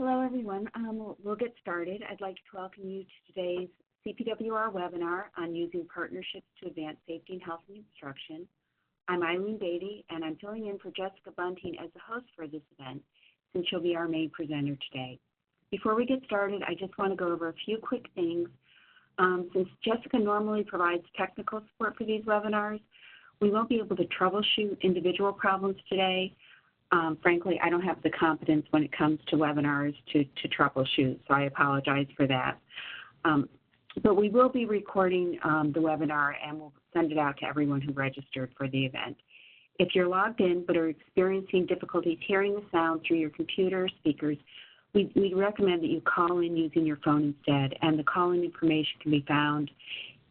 Hello, everyone. We'll get started. I'd like to welcome you to today's CPWR webinar on using partnerships to advance safety and health in construction. I'm Eileen Beatty, and I'm filling in for Jessica Bunting as the host for this event, since she'll be our main presenter today. Before we get started, I just want to go over a few quick things. Since Jessica normally provides technical support for these webinars, we won't be able to troubleshoot individual problems today. Frankly, I don't have the competence when it comes to webinars to troubleshoot, so I apologize for that. But we will be recording the webinar, and we'll send it out to everyone who registered for the event. If you're logged in but are experiencing difficulties hearing the sound through your computer speakers, we recommend that you call in using your phone instead, and the call-in information can be found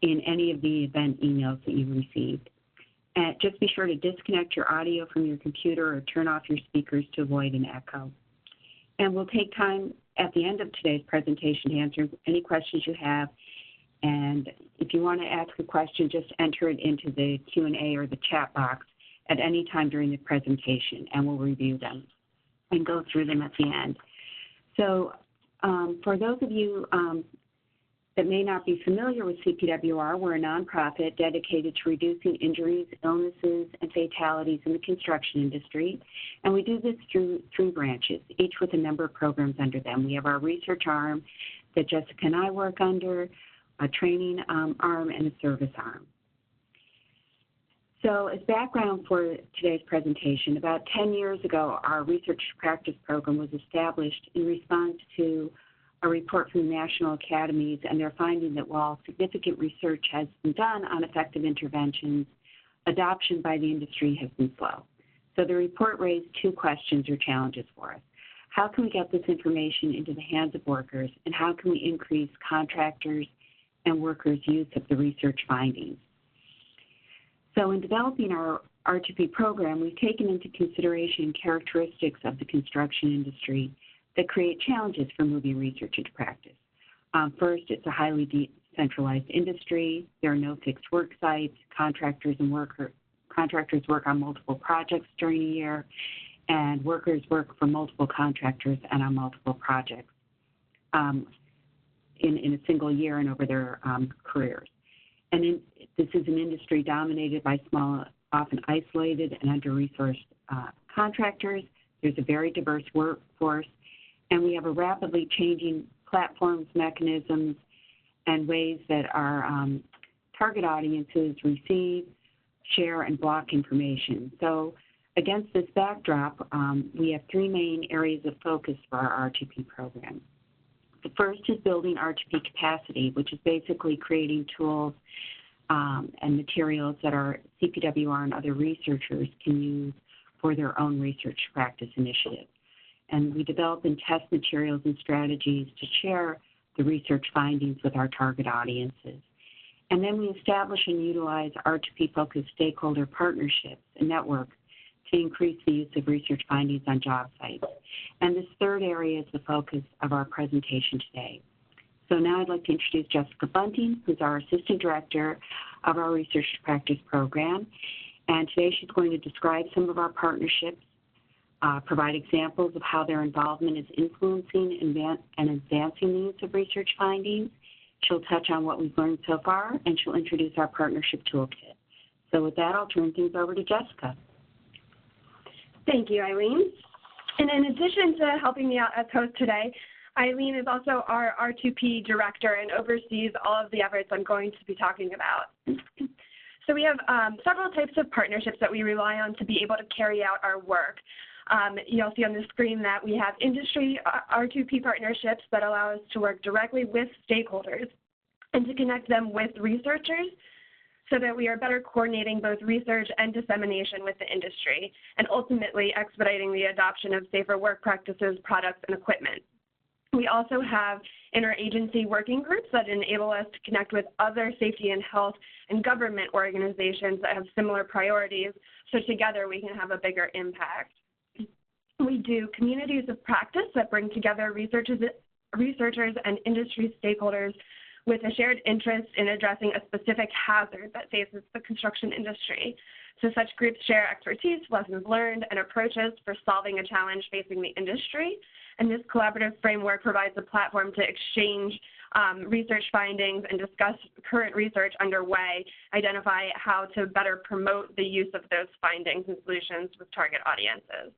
in any of the event emails that you received. And just be sure to disconnect your audio from your computer or turn off your speakers to avoid an echo. And we'll take time at the end of today's presentation to answer any questions you have. And if you want to ask a question, just enter it into the Q&A or the chat box at any time during the presentation, and we'll review them and go through them at the end. So for those of you that may not be familiar with CPWR, we're a nonprofit dedicated to reducing injuries, illnesses, and fatalities in the construction industry. And we do this through three branches, each with a number of programs under them. We have our research arm that Jessica and I work under, a training arm, and a service arm. So as background for today's presentation, about 10 years ago, our research practice program was established in response to a report from the national academies, and they're finding that while significant research has been done on effective interventions, adoption by the industry has been slow. So the report raised two questions or challenges for us. How can we get this information into the hands of workers, and how can we increase contractors and workers' use of the research findings? So in developing our R2P program, we've taken into consideration characteristics of the construction industry that create challenges for moving research into practice. First, it's a highly decentralized industry. There are no fixed work sites. Contractors work on multiple projects during a year, and workers work for multiple contractors and on multiple projects in a single year and over their careers. And this is an industry dominated by small, often isolated and under-resourced contractors. There's a very diverse workforce, and we have a rapidly changing platforms, mechanisms, and ways that our target audiences receive, share, and block information. So against this backdrop, we have three main areas of focus for our R2P program. The first is building R2P capacity, which is basically creating tools and materials that our CPWR and other researchers can use for their own research practice initiatives. And we develop and test materials and strategies to share the research findings with our target audiences. And then we establish and utilize R2P-focused stakeholder partnerships and networks to increase the use of research findings on job sites. And this third area is the focus of our presentation today. So now I'd like to introduce Jessica Bunting, who's our Assistant Director of our Research Practice Program. And today she's going to describe some of our partnerships, provide examples of how their involvement is influencing and advancing the use of research findings. She'll touch on what we've learned so far, and she'll introduce our partnership toolkit. So with that, I'll turn things over to Jessica. Thank you, Eileen. And in addition to helping me out as host today, Eileen is also our R2P director and oversees all of the efforts I'm going to be talking about. So we have several types of partnerships that we rely on to be able to carry out our work. You'll see on the screen that we have industry R2P partnerships that allow us to work directly with stakeholders and to connect them with researchers so that we are better coordinating both research and dissemination with the industry and ultimately expediting the adoption of safer work practices, products, and equipment. We also have interagency working groups that enable us to connect with other safety and health and government organizations that have similar priorities, so together we can have a bigger impact. We do communities of practice that bring together researchers and industry stakeholders with a shared interest in addressing a specific hazard that faces the construction industry. So such groups share expertise, lessons learned, and approaches for solving a challenge facing the industry. And this collaborative framework provides a platform to exchange research findings and discuss current research underway, identify how to better promote the use of those findings and solutions with target audiences.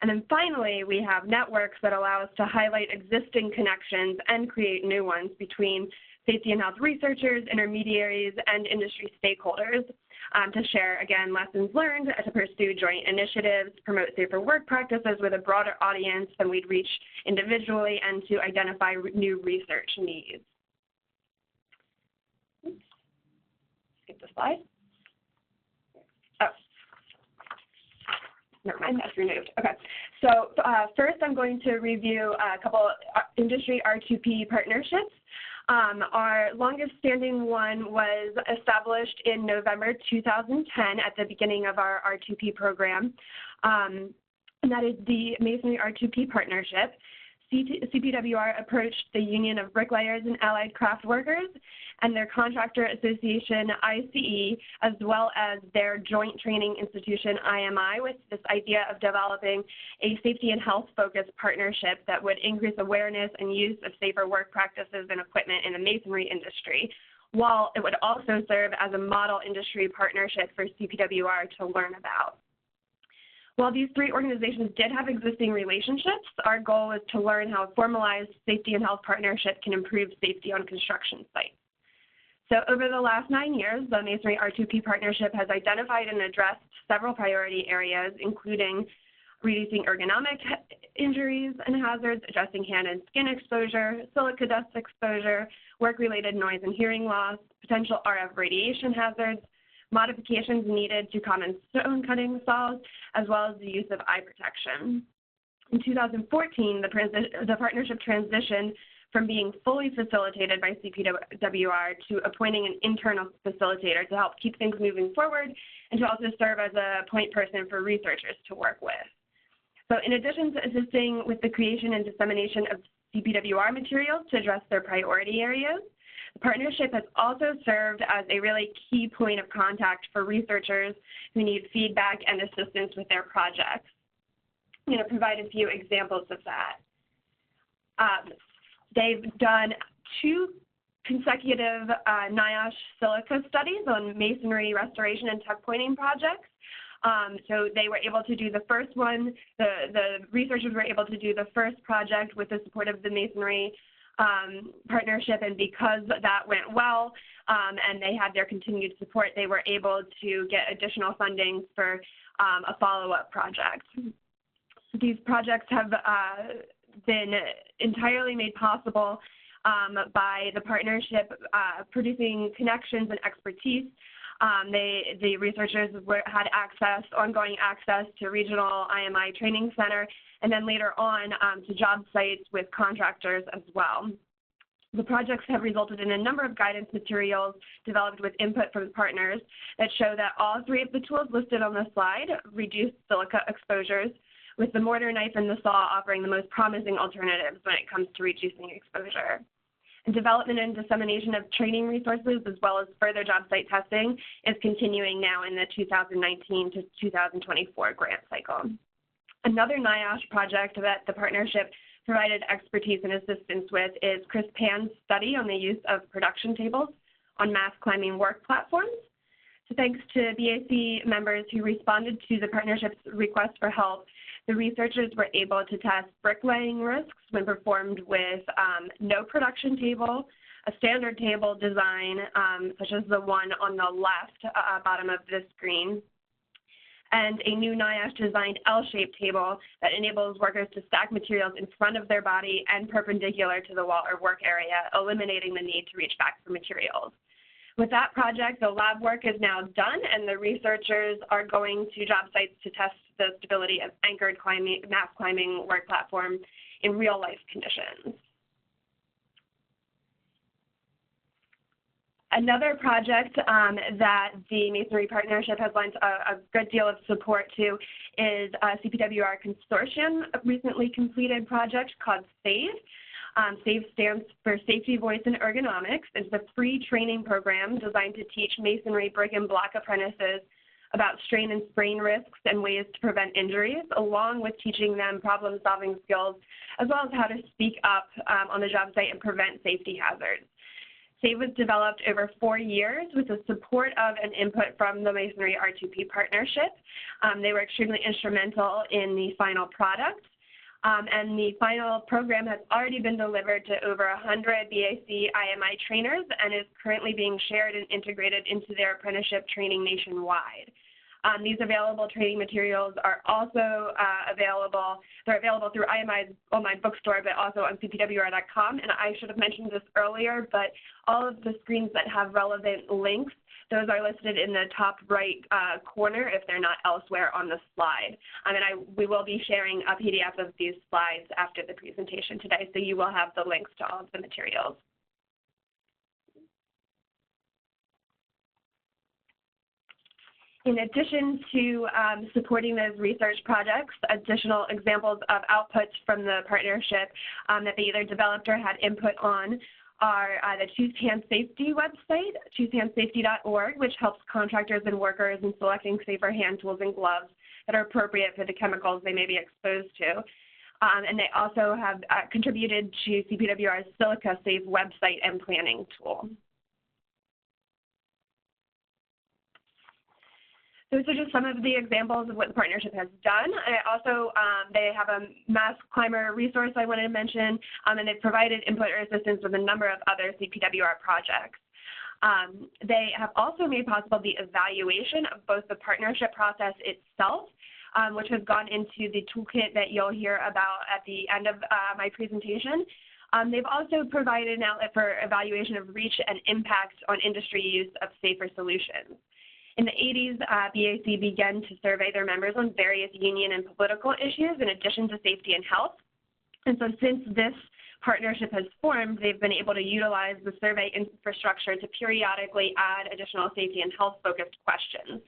And then finally, we have networks that allow us to highlight existing connections and create new ones between safety and health researchers, intermediaries, and industry stakeholders to share, again, lessons learned, to pursue joint initiatives, promote safer work practices with a broader audience than we'd reach individually, and to identify new research needs. Oops. Skip the slide. Oh. Never mind, that's removed. Okay, so first I'm going to review a couple industry R2P partnerships. Our longest standing one was established in November 2010 at the beginning of our R2P program, and that is the Masonry RTP Partnership. CPWR approached the Union of Bricklayers and Allied Craft Workers and their contractor association, ICE, as well as their joint training institution, IMI, with this idea of developing a safety and health-focused partnership that would increase awareness and use of safer work practices and equipment in the masonry industry, while it would also serve as a model industry partnership for CPWR to learn about. While these three organizations did have existing relationships, our goal was to learn how a formalized safety and health partnership can improve safety on construction sites. So over the last 9 years, the Masonry R2P Partnership has identified and addressed several priority areas, including reducing ergonomic injuries and hazards, addressing hand and skin exposure, silica dust exposure, work-related noise and hearing loss, potential RF radiation hazards, modifications needed to common stone cutting saws, as well as the use of eye protection. In 2014, the partnership transitioned from being fully facilitated by CPWR to appointing an internal facilitator to help keep things moving forward and to also serve as a point person for researchers to work with. So in addition to assisting with the creation and dissemination of CPWR materials to address their priority areas, the partnership has also served as a really key point of contact for researchers who need feedback and assistance with their projects. I'm going to provide a few examples of that. They've done 2 consecutive NIOSH silica studies on masonry restoration and tuck pointing projects. So they were able to do the first one, the researchers were able to do the first project with the support of the Masonry Partnership, and because that went well and they had their continued support, they were able to get additional funding for a follow-up project. These projects have been entirely made possible by the partnership producing connections and expertise. The researchers had ongoing access to regional IMI training center, and then later on to job sites with contractors as well. The projects have resulted in a number of guidance materials developed with input from partners that show that all 3 of the tools listed on the slide reduce silica exposures, with the mortar, knife, and the saw offering the most promising alternatives when it comes to reducing exposure. And development and dissemination of training resources, as well as further job site testing, is continuing now in the 2019 to 2024 grant cycle. Another NIOSH project that the partnership provided expertise and assistance with is Chris Pan's study on the use of production tables on mass climbing work platforms. So thanks to BAC members who responded to the partnership's request for help, the researchers were able to test bricklaying risks when performed with no production table, a standard table design, such as the one on the left bottom of this screen, and a new NIOSH designed L-shaped table that enables workers to stack materials in front of their body and perpendicular to the wall or work area, eliminating the need to reach back for materials. With that project, the lab work is now done, and the researchers are going to job sites to test the stability of anchored mass climbing work platform in real-life conditions. Another project that the Masonry Partnership has lent a good deal of support to is a CPWR Consortium recently completed project called SAVE. SAVE stands for Safety, Voice, and Ergonomics. It's a free training program designed to teach masonry brick and block apprentices about strain and sprain risks and ways to prevent injuries, along with teaching them problem-solving skills, as well as how to speak up on the job site and prevent safety hazards. SAVE was developed over 4 years with the support of and input from the Masonry R2P Partnership. They were extremely instrumental in the final product. And the final program has already been delivered to over 100 BAC IMI trainers and is currently being shared and integrated into their apprenticeship training nationwide. These available training materials are also available. They're available through IMI's online bookstore, but also on cpwr.com. And I should have mentioned this earlier, but all of the screens that have relevant links, those are listed in the top right corner if they're not elsewhere on the slide. And we will be sharing a PDF of these slides after the presentation today, so you will have the links to all of the materials. In addition to supporting those research projects, additional examples of outputs from the partnership that they either developed or had input on are the Choose Hand Safety website, choosehandsafety.org, which helps contractors and workers in selecting safer hand tools and gloves that are appropriate for the chemicals they may be exposed to. And they also have contributed to CPWR's Silica Safe website and planning tool. Those are just some of the examples of what the partnership has done. And also, they have a mass climber resource I wanted to mention, and they've provided input or assistance with a number of other CPWR projects. They have also made possible the evaluation of both the partnership process itself, which has gone into the toolkit that you'll hear about at the end of my presentation. They've also provided an outlet for evaluation of reach and impact on industry use of safer solutions. In the 80s, BAC began to survey their members on various union and political issues in addition to safety and health. And so since this partnership has formed, they've been able to utilize the survey infrastructure to periodically add additional safety and health-focused questions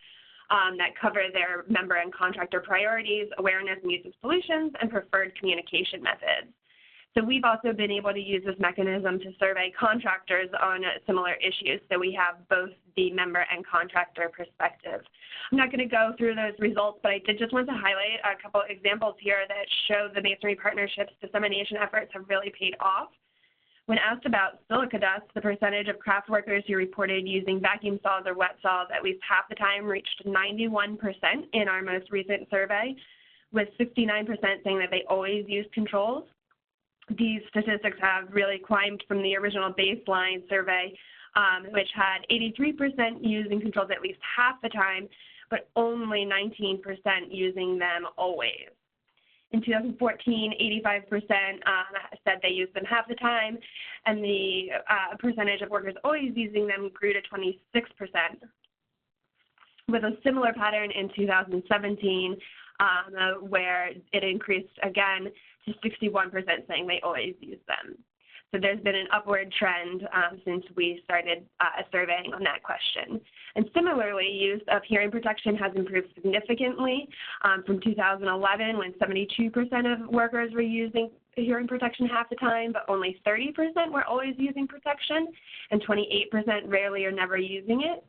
that cover their member and contractor priorities, awareness and use of solutions, and preferred communication methods. So we've also been able to use this mechanism to survey contractors on similar issues. So we have both the member and contractor perspective. I'm not going to go through those results, but I did just want to highlight a couple examples here that show the Masonry Partnership's dissemination efforts have really paid off. When asked about silica dust, the percentage of craft workers who reported using vacuum saws or wet saws at least half the time reached 91% in our most recent survey, with 69% saying that they always use controls. These statistics have really climbed from the original baseline survey, which had 83% using controls at least half the time, but only 19% using them always. In 2014, 85% said they used them half the time, and the percentage of workers always using them grew to 26%. With a similar pattern in 2017, where it increased again to 61% saying they always use them. So there's been an upward trend since we started surveying on that question. And similarly, use of hearing protection has improved significantly from 2011, when 72% of workers were using hearing protection half the time, but only 30% were always using protection, and 28% rarely or never using it.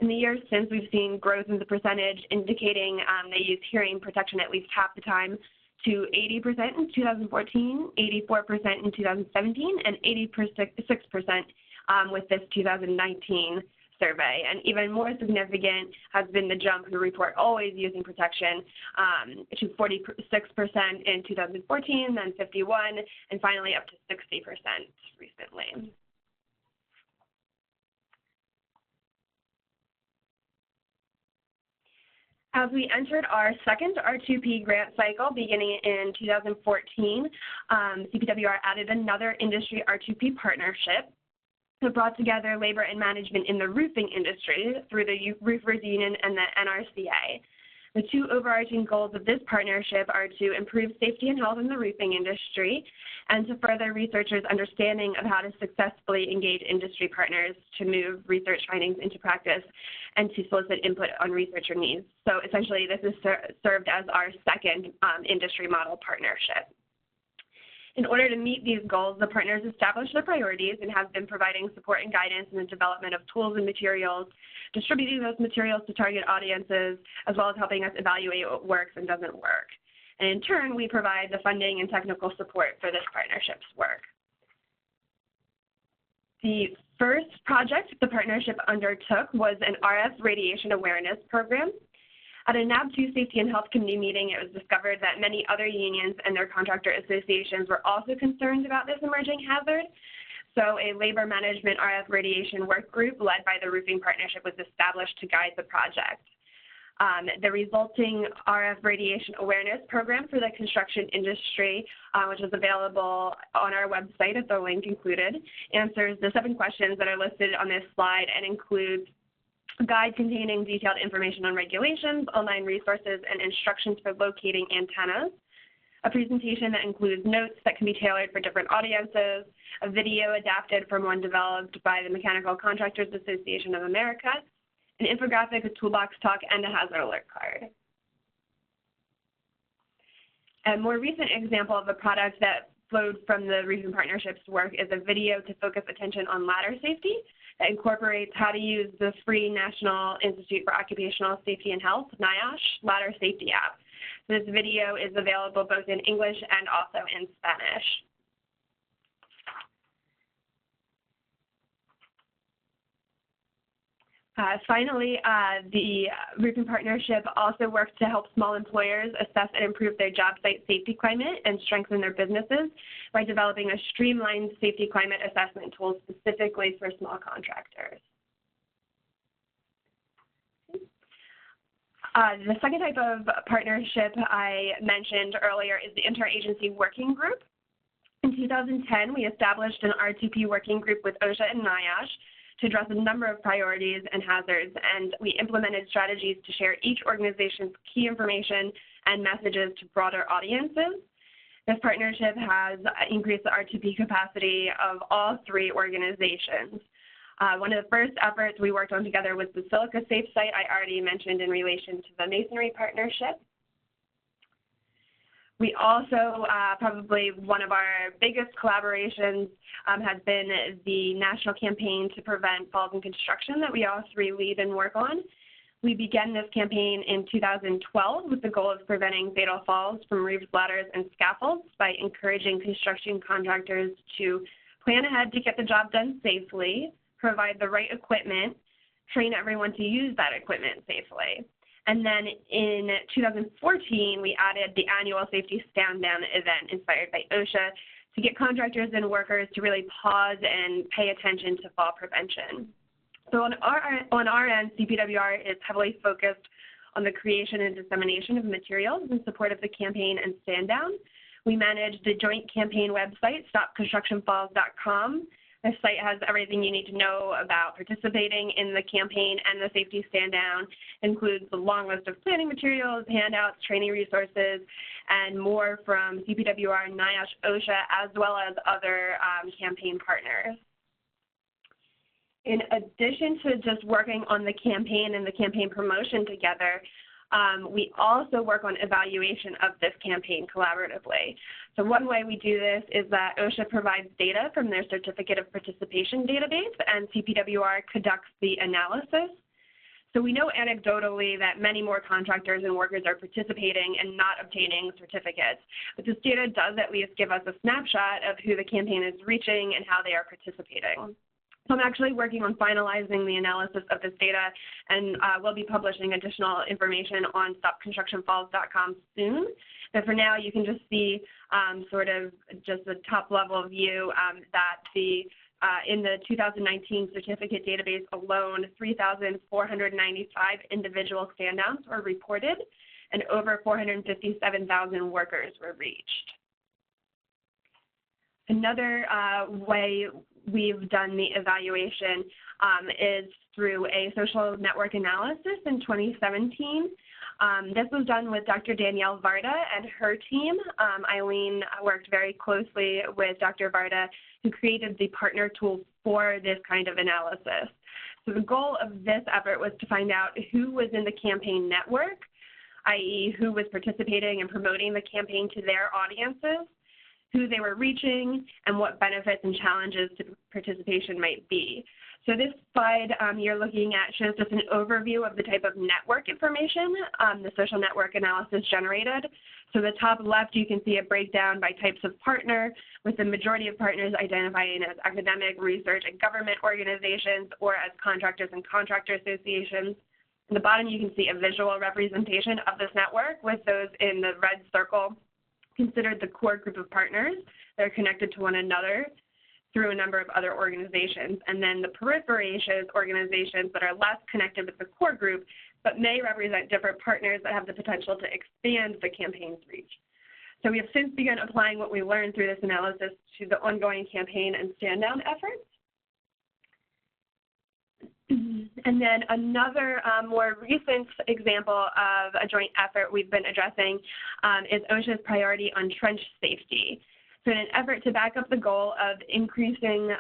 In the years since, we've seen growth in the percentage indicating they use hearing protection at least half the time, to 80% in 2014, 84% in 2017, and 86% with this 2019 survey. And even more significant has been the jump who report always using protection to 46% in 2014, then 51%, and finally up to 60% recently. As we entered our second R2P grant cycle beginning in 2014, CPWR added another industry R2P partnership that brought together labor and management in the roofing industry through the Roofers Union and the NRCA. The two overarching goals of this partnership are to improve safety and health in the roofing industry and to further researchers' understanding of how to successfully engage industry partners to move research findings into practice and to solicit input on researcher needs. So essentially, this is served as our second industry model partnership. In order to meet these goals, the partners established their priorities and have been providing support and guidance in the development of tools and materials, distributing those materials to target audiences, as well as helping us evaluate what works and doesn't work. And in turn, we provide the funding and technical support for this partnership's work. The first project the partnership undertook was an RF radiation awareness program. At a NAB2 Safety and Health Committee meeting, it was discovered that many other unions and their contractor associations were also concerned about this emerging hazard. So a labor management RF radiation work group led by the Roofing Partnership was established to guide the project. The resulting RF radiation awareness program for the construction industry, which is available on our website at the link included, answers the 7 questions that are listed on this slide and includes a guide containing detailed information on regulations, online resources, and instructions for locating antennas, a presentation that includes notes that can be tailored for different audiences, a video adapted from one developed by the Mechanical Contractors Association of America, an infographic, a toolbox talk, and a hazard alert card. A more recent example of a product that flowed from the Roofing Partnership's work is a video to focus attention on ladder safety that incorporates how to use the free National Institute for Occupational Safety and Health, NIOSH, ladder safety app. So this video is available both in English and also in Spanish. Finally, the Roofing Partnership also works to help small employers assess and improve their job site safety climate and strengthen their businesses by developing a streamlined safety climate assessment tool specifically for small contractors. The second type of partnership I mentioned earlier is the Interagency Working Group. In 2010, we established an R2P working group with OSHA and NIOSH to address a number of priorities and hazards, and we implemented strategies to share each organization's key information and messages to broader audiences. This partnership has increased the R2P capacity of all 3 organizations. One of the first efforts we worked on together was the Silica Safe site I already mentioned in relation to the Masonry Partnership. We also, probably one of our biggest collaborations has been the national campaign to prevent falls in construction that we all 3 lead and work on. We began this campaign in 2012 with the goal of preventing fatal falls from roofs, ladders, and scaffolds by encouraging construction contractors to plan ahead to get the job done safely, provide the right equipment, train everyone to use that equipment safely. And then in 2014, we added the annual safety stand-down event inspired by OSHA to get contractors and workers to really pause and pay attention to fall prevention. So on our end, CPWR is heavily focused on the creation and dissemination of materials in support of the campaign and stand-down. We manage the joint campaign website, stopconstructionfalls.com. This site has everything you need to know about participating in the campaign and the safety stand-down. Includes a long list of planning materials, handouts, training resources, and more from CPWR, NIOSH, OSHA, as well as other campaign partners. In addition to just working on the campaign and the campaign promotion together, we also work on evaluation of this campaign collaboratively. So one way we do this is that OSHA provides data from their Certificate of Participation database, and CPWR conducts the analysis. So we know anecdotally that many more contractors and workers are participating and not obtaining certificates. But this data does at least give us a snapshot of who the campaign is reaching and how they are participating. So I'm actually working on finalizing the analysis of this data, and we'll be publishing additional information on stopconstructionfalls.com soon. But for now, you can just see sort of just the top-level view that in the 2019 certificate database alone, 3,495 individual stand-downs were reported, and over 457,000 workers were reached. Another way we've done the evaluation is through a social network analysis in 2017. This was done with Dr. Danielle Varda and her team. Eileen worked very closely with Dr. Varda, who created the partner tool for this kind of analysis. So the goal of this effort was to find out who was in the campaign network, i.e. who was participating and promoting the campaign to their audiences, who they were reaching, and what benefits and challenges to participation might be. So this slide you're looking at shows just an overview of the type of network information the social network analysis generated. So the top left, you can see a breakdown by types of partner, with the majority of partners identifying as academic, research, and government organizations, or as contractors and contractor associations. In the bottom, you can see a visual representation of this network, with those in the red circle considered the core group of partners that are connected to one another through a number of other organizations. And then the periphery shows organizations that are less connected with the core group, but may represent different partners that have the potential to expand the campaign's reach. So we have since begun applying what we learned through this analysis to the ongoing campaign and stand-down efforts. And then another more recent example of a joint effort we've been addressing is OSHA's priority on trench safety. So in an effort to back up the goal of increasing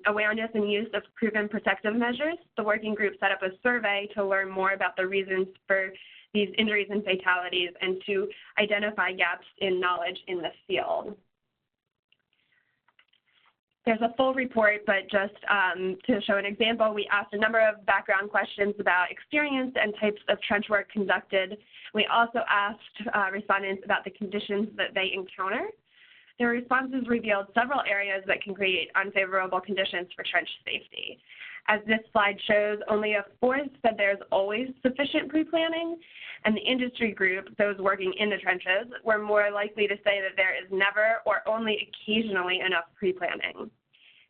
awareness and use of proven protective measures, the working group set up a survey to learn more about the reasons for these injuries and fatalities and to identify gaps in knowledge in the field. There's a full report, but just to show an example, we asked a number of background questions about experience and types of trench work conducted. We also asked respondents about the conditions that they encounter. Their responses revealed several areas that can create unfavorable conditions for trench safety. As this slide shows, only a fourth said there's always sufficient pre-planning, and the industry group, those working in the trenches, were more likely to say that there is never or only occasionally enough pre-planning.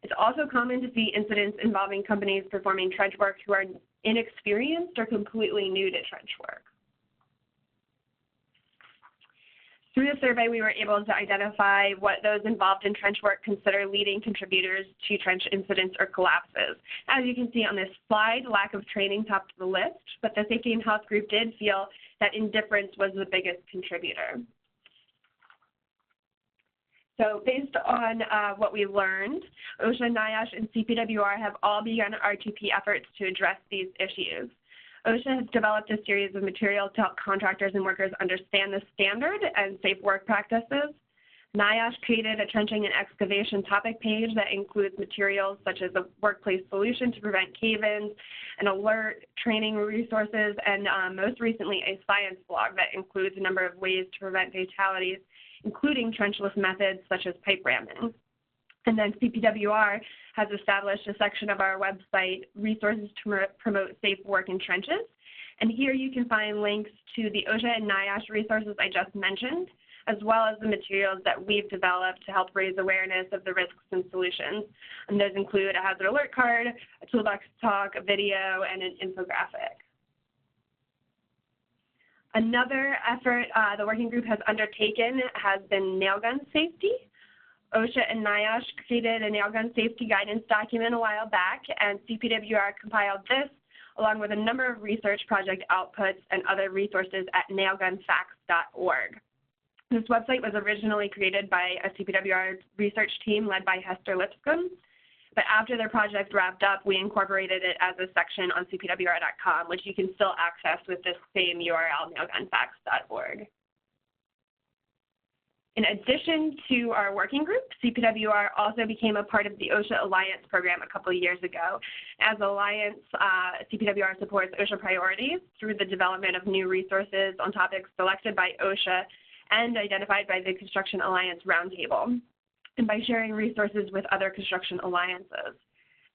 It's also common to see incidents involving companies performing trench work who are inexperienced or completely new to trench work. Through the survey, we were able to identify what those involved in trench work consider leading contributors to trench incidents or collapses. As you can see on this slide, lack of training topped the list, but the safety and health group did feel that indifference was the biggest contributor. So based on what we learned, OSHA, NIOSH, and CPWR have all begun R2P efforts to address these issues. OSHA has developed a series of materials to help contractors and workers understand the standard and safe work practices. NIOSH created a trenching and excavation topic page that includes materials such as a workplace solution to prevent cave-ins, an alert, training resources, and most recently a science blog that includes a number of ways to prevent fatalities, including trenchless methods such as pipe ramming. And then CPWR has established a section of our website, Resources to Promote Safe Work in Trenches. And here you can find links to the OSHA and NIOSH resources I just mentioned, as well as the materials that we've developed to help raise awareness of the risks and solutions. And those include a hazard alert card, a toolbox talk, a video, and an infographic. Another effort the working group has undertaken has been nail gun safety. OSHA and NIOSH created a nail gun safety guidance document a while back, and CPWR compiled this along with a number of research project outputs and other resources at nailgunfacts.org. This website was originally created by a CPWR research team led by Hester Lipscomb, but after their project wrapped up, we incorporated it as a section on cpwr.com, which you can still access with this same URL, nailgunfacts.org. In addition to our working group, CPWR also became a part of the OSHA Alliance program a couple of years ago. As Alliance, CPWR supports OSHA priorities through the development of new resources on topics selected by OSHA and identified by the Construction Alliance Roundtable, and by sharing resources with other construction alliances.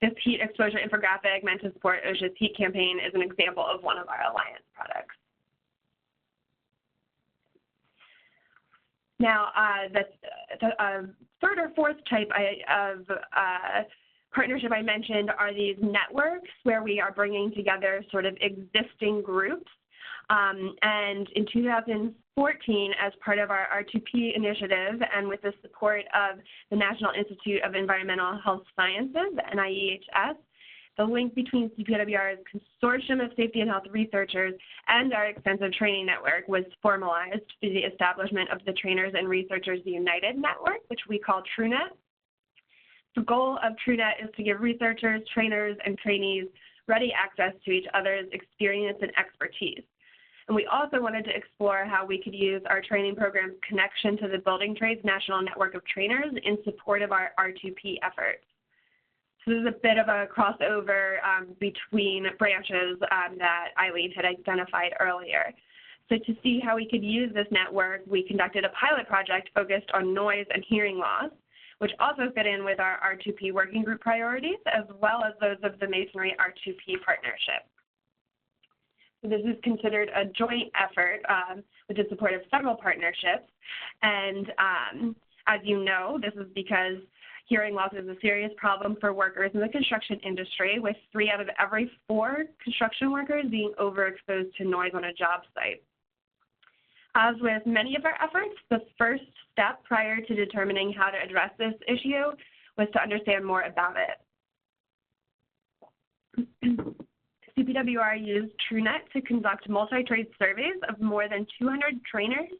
This heat exposure infographic meant to support OSHA's heat campaign is an example of one of our alliance products. Now, the third or fourth type of partnership I mentioned are these networks where we are bringing together sort of existing groups. And in 2014, as part of our R2P initiative and with the support of the National Institute of Environmental Health Sciences, NIEHS, the link between CPWR's consortium of safety and health researchers and our extensive training network was formalized through the establishment of the Trainers and Researchers United Network, which we call Trueness. The goal of Trueness is to give researchers, trainers, and trainees ready access to each other's experience and expertise. And we also wanted to explore how we could use our training program's connection to the Building Trades National Network of Trainers in support of our R2P efforts. So this is a bit of a crossover between branches that Eileen had identified earlier. So to see how we could use this network, we conducted a pilot project focused on noise and hearing loss, which also fit in with our R2P working group priorities, as well as those of the Masonry RTP Partnership. So this is considered a joint effort with the support of several partnerships. And as you know, this is because hearing loss is a serious problem for workers in the construction industry, with 3 out of every 4 construction workers being overexposed to noise on a job site. As with many of our efforts, the first step prior to determining how to address this issue was to understand more about it. CPWR used Trueness to conduct multi-trade surveys of more than 200 trainers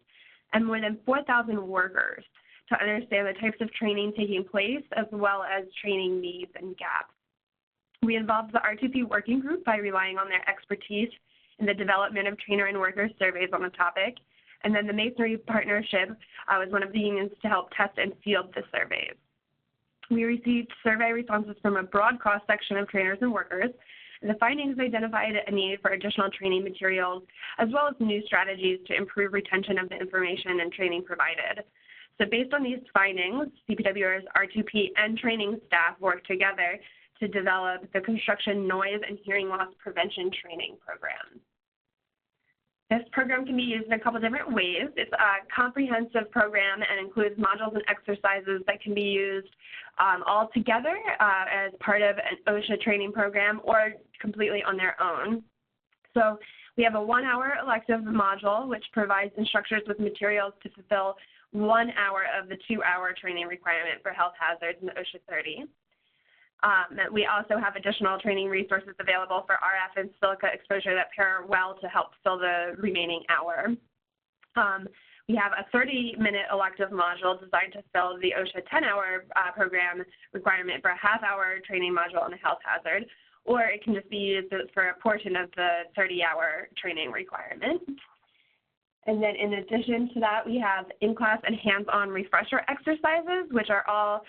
and more than 4,000 workers to understand the types of training taking place, as well as training needs and gaps. We involved the R2P working group by relying on their expertise in the development of trainer and worker surveys on the topic, and then the Masonry Partnership was one of the unions to help test and field the surveys. We received survey responses from a broad cross-section of trainers and workers, and the findings identified a need for additional training materials, as well as new strategies to improve retention of the information and training provided. So based on these findings, CPWR's R2P and training staff worked together to develop the Construction Noise and Hearing Loss Prevention Training Program. This program can be used in a couple different ways. It's a comprehensive program and includes modules and exercises that can be used all together as part of an OSHA training program or completely on their own. So we have a 1-hour elective module, which provides instructors with materials to fulfill 1 hour of the 2-hour training requirement for health hazards in the OSHA 30. We also have additional training resources available for RF and silica exposure that pair well to help fill the remaining hour. We have a 30-minute elective module designed to fill the OSHA 10-hour program requirement for a half-hour training module on a health hazard, or it can just be used for a portion of the 30-hour training requirement. And then in addition to that, we have in-class and hands-on refresher exercises, which are all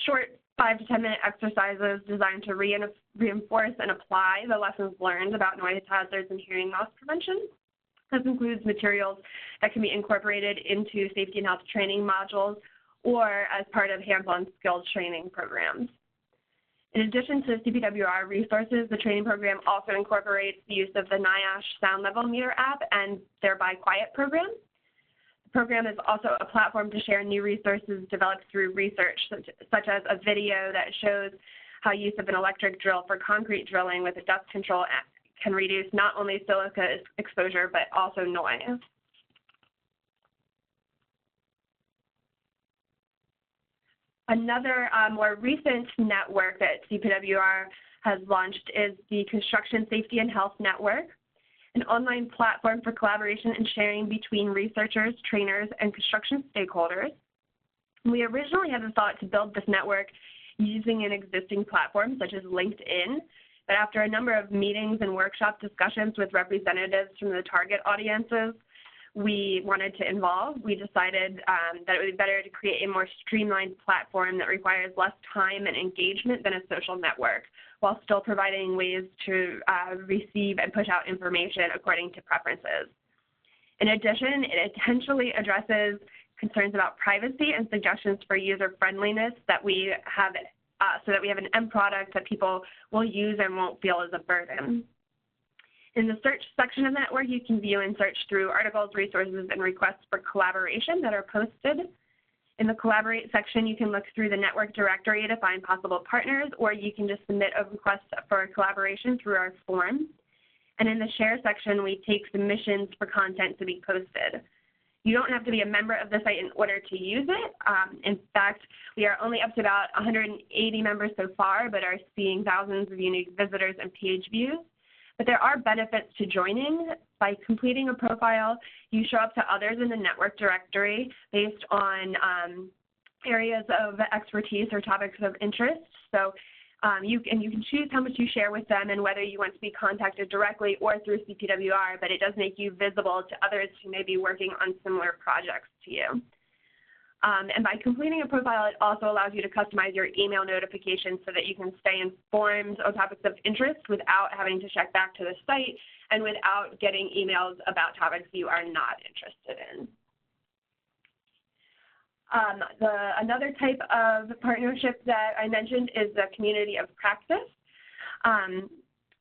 short 5 to 10-minute exercises designed to reinforce and apply the lessons learned about noise hazards and hearing loss prevention. This includes materials that can be incorporated into safety and health training modules or as part of hands-on skills training programs. In addition to CPWR resources, the training program also incorporates the use of the NIOSH Sound Level Meter app and their By Quiet program. The program is also a platform to share new resources developed through research, such as a video that shows how use of an electric drill for concrete drilling with a dust control can reduce not only silica exposure, but also noise. Another more recent network that CPWR has launched is the Construction Safety and Health Network, an online platform for collaboration and sharing between researchers, trainers, and construction stakeholders. We originally had the thought to build this network using an existing platform such as LinkedIn, but after a number of meetings and workshop discussions with representatives from the target audiences we wanted to involve, we decided that it would be better to create a more streamlined platform that requires less time and engagement than a social network, while still providing ways to receive and push out information according to preferences. In addition, it intentionally addresses concerns about privacy and suggestions for user friendliness that we have, so that we have an end product that people will use and won't feel as a burden. In the search section of the network, you can view and search through articles, resources, and requests for collaboration that are posted. In the Collaborate section, you can look through the network directory to find possible partners, or you can just submit a request for collaboration through our form. And in the Share section, we take submissions for content to be posted. You don't have to be a member of the site in order to use it. In fact, we are only up to about 180 members so far, but are seeing thousands of unique visitors and page views. But there are benefits to joining. By completing a profile, you show up to others in the network directory based on areas of expertise or topics of interest. So You can choose how much you share with them and whether you want to be contacted directly or through CPWR, but it does make you visible to others who may be working on similar projects to you. And by completing a profile, it also allows you to customize your email notifications so that you can stay informed on topics of interest without having to check back to the site and without getting emails about topics you are not interested in. Another type of partnership that I mentioned is the community of practice.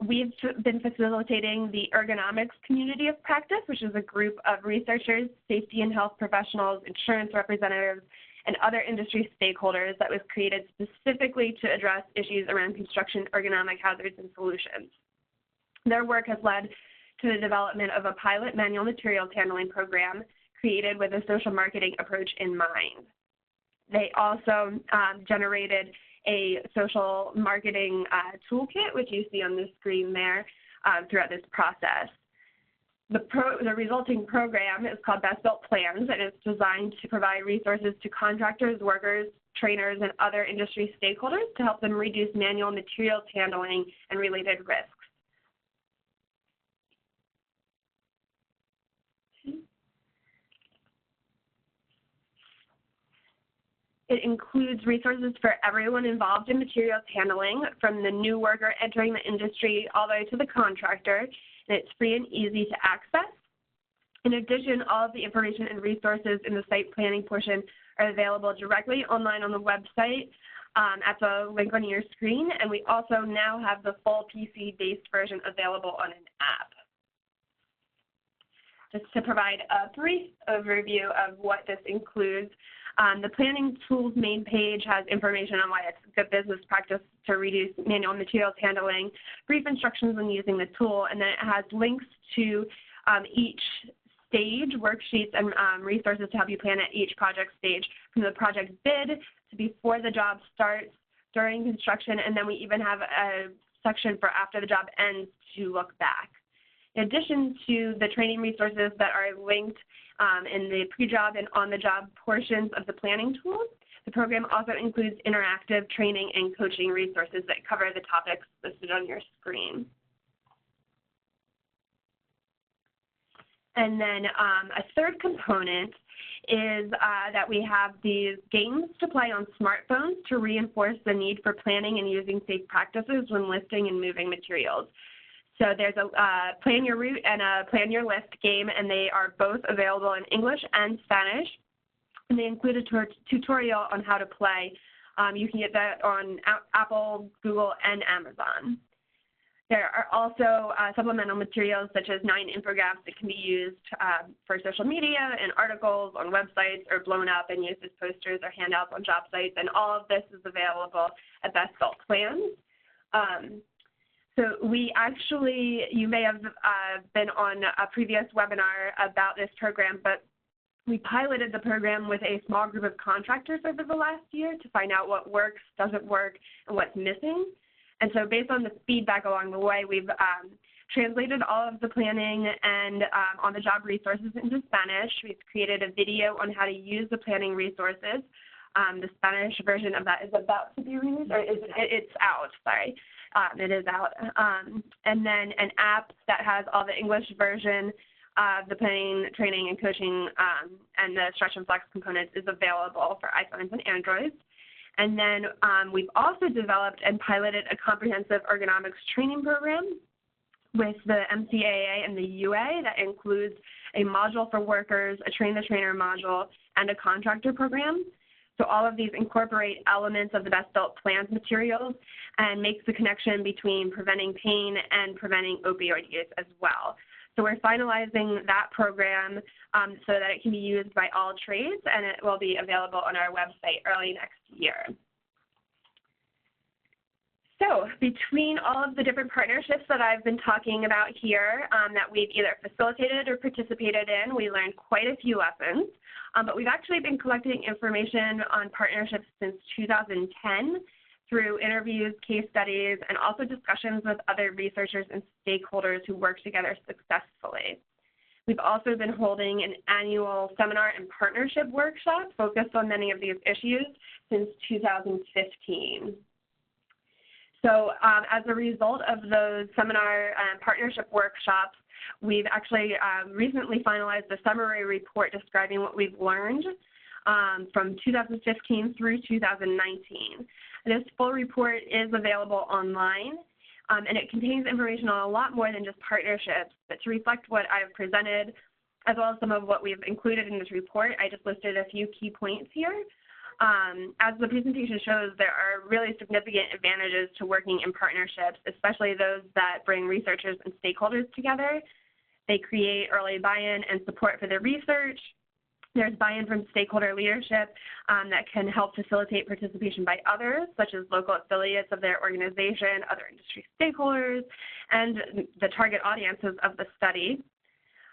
We've been facilitating the ergonomics community of practice, which is a group of researchers, safety and health professionals, insurance representatives, and other industry stakeholders that was created specifically to address issues around construction ergonomic hazards and solutions. Their work has led to the development of a pilot manual materials handling program created with a social marketing approach in mind. They also generated a social marketing toolkit, which you see on the screen there throughout this process. The resulting program is called Best Built Plans, and it's designed to provide resources to contractors, workers, trainers, and other industry stakeholders to help them reduce manual materials handling and related risks. It includes resources for everyone involved in materials handling, from the new worker entering the industry all the way to the contractor, and it's free and easy to access. In addition, all of the information and resources in the site planning portion are available directly online on the website at the link on your screen, and we also now have the full PC-based version available on an app. Just to provide a brief overview of what this includes, the Planning Tools main page has information on why it's good business practice to reduce manual materials handling, brief instructions on using the tool, and then it has links to each stage, worksheets, and resources to help you plan at each project stage, from the project bid to before the job starts, during construction, and then we even have a section for after the job ends to look back. In addition to the training resources that are linked in the pre-job and on-the-job portions of the planning tool, the program also includes interactive training and coaching resources that cover the topics listed on your screen. And then a third component is that we have these games to play on smartphones to reinforce the need for planning and using safe practices when listing and moving materials. So there's a Plan Your Route and a Plan Your List game, and they are both available in English and Spanish. And they include a tutorial on how to play. You can get that on Apple, Google, and Amazon. There are also supplemental materials such as 9 infographics that can be used for social media and articles on websites or blown up and used as posters or handouts on job sites. And all of this is available at Best Built Plans. So we actually, you may have been on a previous webinar about this program, but we piloted the program with a small group of contractors over the last year to find out what works, doesn't work, and what's missing. And so based on the feedback along the way, we've translated all of the planning and on-the-job resources into Spanish. We've created a video on how to use the planning resources. The Spanish version of that is about to be released, or it's out, sorry. It is out. And then an app that has all the English version of the planning, training, and coaching and the stretch and flex components is available for iPhones and Androids. And then we've also developed and piloted a comprehensive ergonomics training program with the MCAA and the UA that includes a module for workers, a train the trainer module, and a contractor program. So all of these incorporate elements of the Best Built Plans materials and makes the connection between preventing pain and preventing opioid use as well. So we're finalizing that program so that it can be used by all trades, and it will be available on our website early next year. So between all of the different partnerships that I've been talking about here that we've either facilitated or participated in, we learned quite a few lessons. But we've actually been collecting information on partnerships since 2010 through interviews, case studies, and also discussions with other researchers and stakeholders who work together successfully. We've also been holding an annual seminar and partnership workshop focused on many of these issues since 2015. So as a result of those seminar and partnership workshops, we've actually recently finalized a summary report describing what we've learned from 2015 through 2019. This full report is available online, and it contains information on a lot more than just partnerships, but to reflect what I've presented, as well as some of what we've included in this report, I just listed a few key points here. As the presentation shows, there are really significant advantages to working in partnerships, especially those that bring researchers and stakeholders together. They create early buy-in and support for their research. There's buy-in from stakeholder leadership that can help facilitate participation by others, such as local affiliates of their organization, other industry stakeholders, and the target audiences of the study.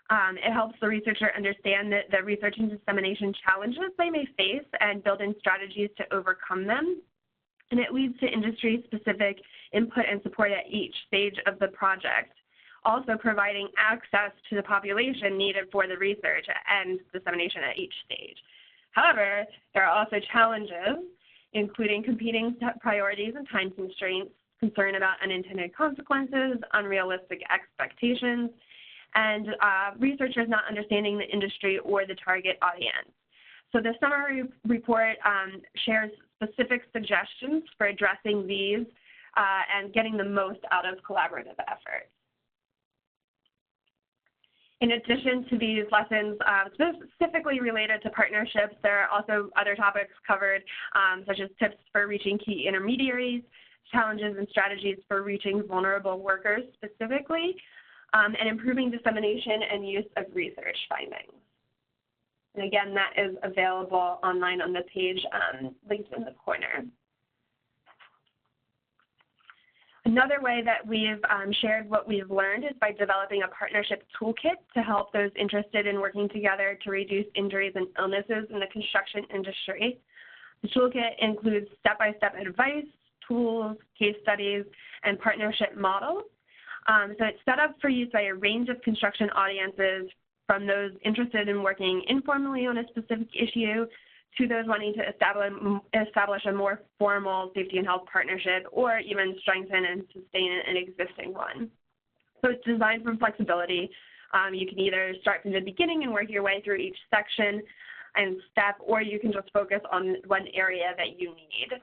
It helps the researcher understand the research and dissemination challenges they may face and build in strategies to overcome them. And it leads to industry-specific input and support at each stage of the project, also providing access to the population needed for the research and dissemination at each stage. However, there are also challenges, including competing priorities and time constraints, concern about unintended consequences, unrealistic expectations, and researchers not understanding the industry or the target audience. So the summary report shares specific suggestions for addressing these and getting the most out of collaborative efforts. In addition to these lessons specifically related to partnerships, there are also other topics covered, such as tips for reaching key intermediaries, challenges and strategies for reaching vulnerable workers specifically, and improving dissemination and use of research findings. And again, that is available online on the page linked in the corner. Another way that we've shared what we've learned is by developing a partnership toolkit to help those interested in working together to reduce injuries and illnesses in the construction industry. The toolkit includes step-by-step advice, tools, case studies, and partnership models. So it's set up for use by a range of construction audiences, from those interested in working informally on a specific issue to those wanting to establish a more formal safety and health partnership, or even strengthen and sustain an existing one. So it's designed for flexibility. You can either start from the beginning and work your way through each section and step, or you can just focus on one area that you need.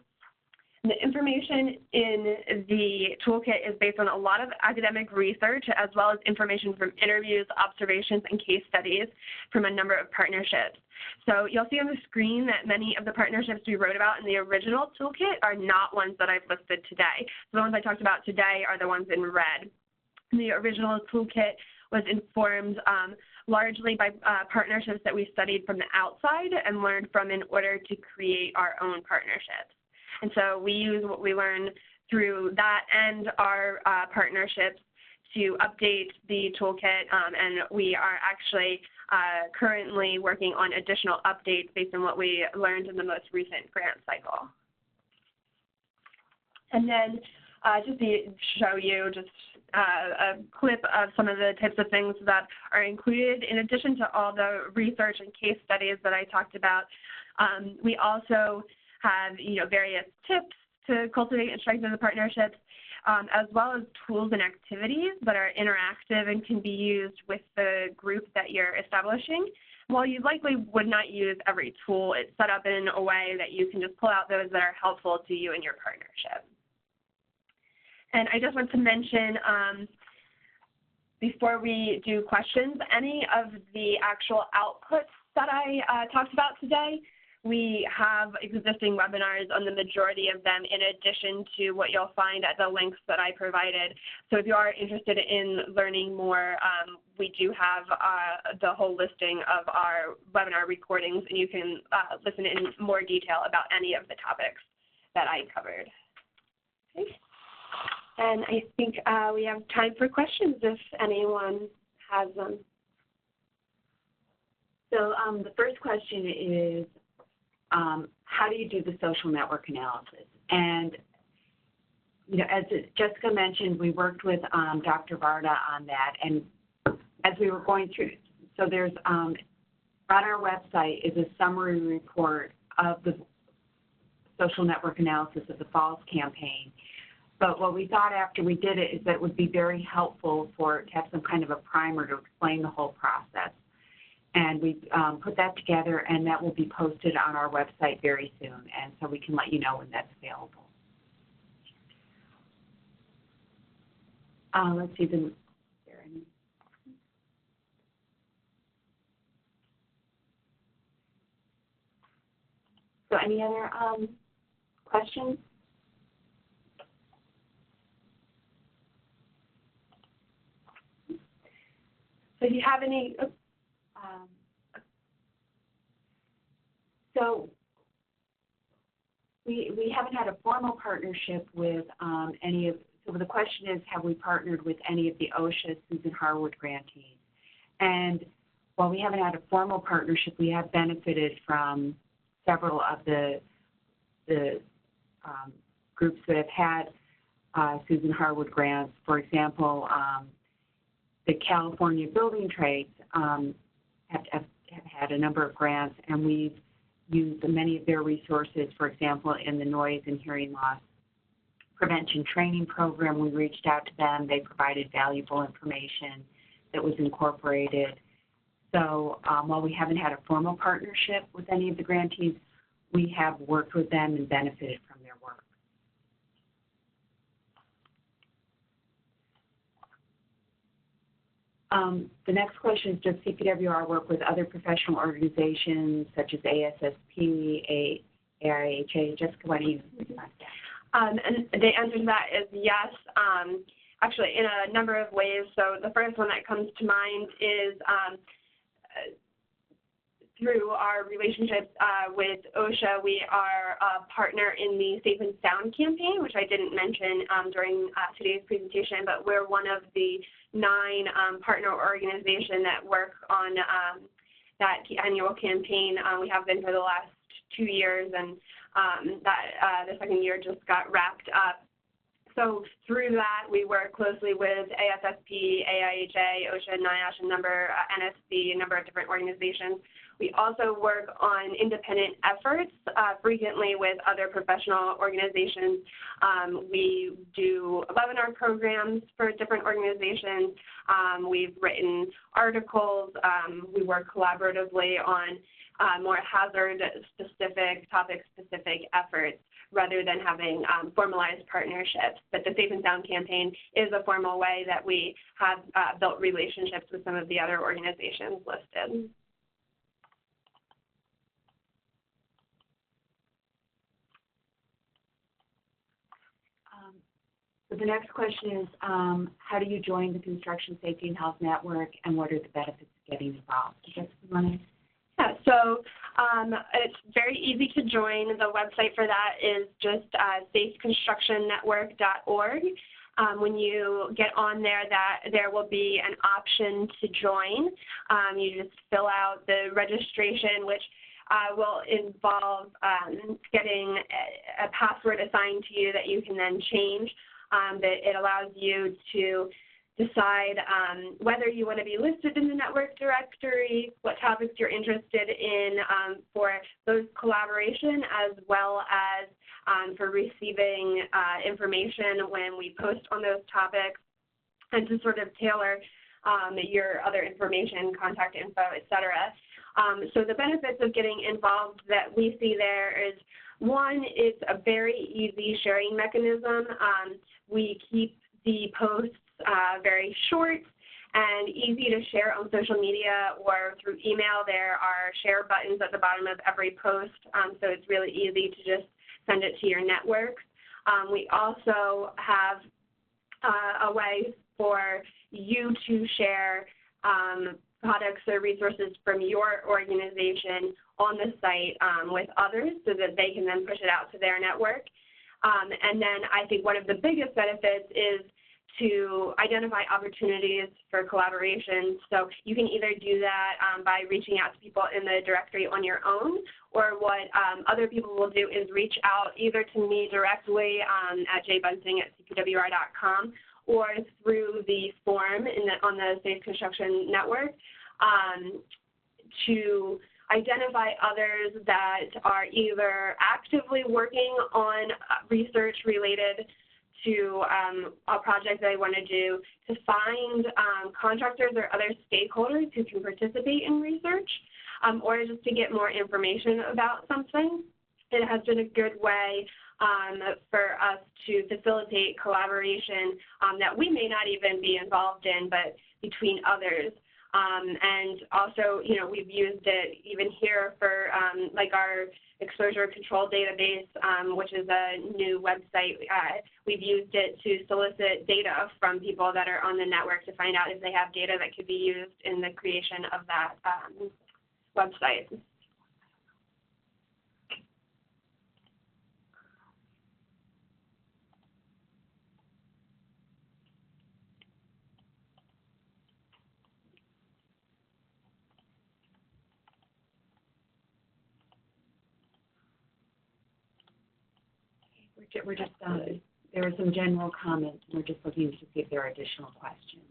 The information in the toolkit is based on a lot of academic research, as well as information from interviews, observations, and case studies from a number of partnerships. So you'll see on the screen that many of the partnerships we wrote about in the original toolkit are not ones that I've listed today. So the ones I talked about today are the ones in red. The original toolkit was informed largely by partnerships that we studied from the outside and learned from in order to create our own partnerships. And so we use what we learn through that and our partnerships to update the toolkit, and we are actually currently working on additional updates based on what we learned in the most recent grant cycle. And then just to show you just a clip of some of the types of things that are included, in addition to all the research and case studies that I talked about, we also have various tips to cultivate and strengthen the partnerships, as well as tools and activities that are interactive and can be used with the group that you're establishing. While you likely would not use every tool, it's set up in a way that you can just pull out those that are helpful to you and your partnership. And I just want to mention, before we do questions, any of the actual outputs that I talked about today, we have existing webinars on the majority of them, in addition to what you'll find at the links that I provided. So if you are interested in learning more, we do have the whole listing of our webinar recordings, and you can listen in more detail about any of the topics that I covered. Okay. And I think we have time for questions if anyone has them. So the first question is, how do you do the social network analysis? And, as Jessica mentioned, we worked with Dr. Varda on that. And as we were going through, so there's, on our website is a summary report of the social network analysis of the Falls campaign. But what we thought after we did it is that it would be very helpful to have some kind of a primer to explain the whole process. And we put that together, and that will be posted on our website very soon, and so we can let you know when that's available. Let's see, so any other questions? So do you have any? So we haven't had a formal partnership with any of, so the question is, have we partnered with any of the OSHA Susan Harwood grantees? And while we haven't had a formal partnership, we have benefited from several of the groups that have had Susan Harwood grants. For example, the California Building Trades have had a number of grants, and we've used many of their resources, for example, in the noise and hearing loss prevention training program. We reached out to them. They provided valuable information that was incorporated. So while we haven't had a formal partnership with any of the grantees, we have worked with them and benefited from their work. The next question is, does CPWR work with other professional organizations such as ASSP, AIHA? Jessica, why don't you respond to that? And the answer to that is yes, actually in a number of ways. So the first one that comes to mind is through our relationships with OSHA, we are a partner in the Safe and Sound campaign, which I didn't mention during today's presentation, but we're one of the 9 partner organizations that work on that annual campaign. We have been for the last 2 years, and the second year just got wrapped up. So through that, we work closely with ASSP, AIHA, OSHA, NIOSH, NSC, a number of different organizations. We also work on independent efforts frequently with other professional organizations. We do webinar programs for different organizations. We've written articles. We work collaboratively on more hazard-specific, topic-specific efforts rather than having formalized partnerships. But the Safe and Sound campaign is a formal way that we have built relationships with some of the other organizations listed. So the next question is, how do you join the Construction Safety and Health Network, and what are the benefits of getting involved? Yeah, so it's very easy to join. The website for that is just safeconstructionnetwork.org. When you get on there, there will be an option to join. You just fill out the registration, which will involve getting a password assigned to you that you can then change. That it allows you to decide whether you want to be listed in the network directory, what topics you're interested in for those collaboration, as well as for receiving information when we post on those topics, and to sort of tailor your other information, contact info, et cetera. So the benefits of getting involved that we see there is, one, it's a very easy sharing mechanism. We keep the posts very short and easy to share on social media or through email. There are share buttons at the bottom of every post, so it's really easy to just send it to your networks. We also have a way for you to share products or resources from your organization on the site with others so that they can then push it out to their network. And then I think one of the biggest benefits is to identify opportunities for collaboration. So you can either do that by reaching out to people in the directory on your own, or what other people will do is reach out either to me directly at jbunting@cpwr.com or through the form on the Safe Construction Network to identify others that are either actively working on research related to a project that I want to do to find contractors or other stakeholders who can participate in research, or just to get more information about something. It has been a good way for us to facilitate collaboration that we may not even be involved in, but between others. And also, you know, we've used it even here for like our exposure control database, which is a new website. We've used it to solicit data from people that are on the network to find out if they have data that could be used in the creation of that website. We're just, there are some general comments, and we're just looking to see if there are additional questions.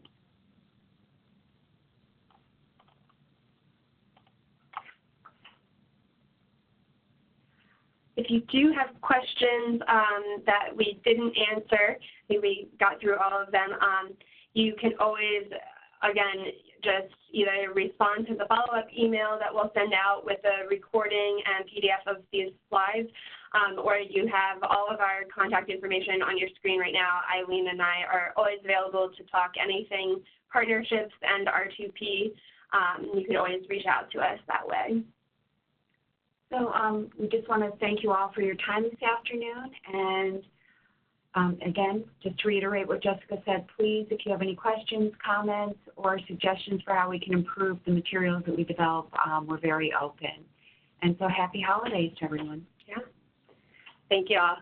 If you do have questions that we didn't answer, I think we got through all of them, you can always, again, just either respond to the follow-up email that we'll send out with a recording and PDF of these slides, or you have all of our contact information on your screen right now. Eileen and I are always available to talk anything partnerships and R2P. You can always reach out to us that way. So we just want to thank you all for your time this afternoon. And again, just to reiterate what Jessica said, please, if you have any questions, comments, or suggestions for how we can improve the materials that we develop, we're very open. And so happy holidays to everyone. Yeah. Thank you all.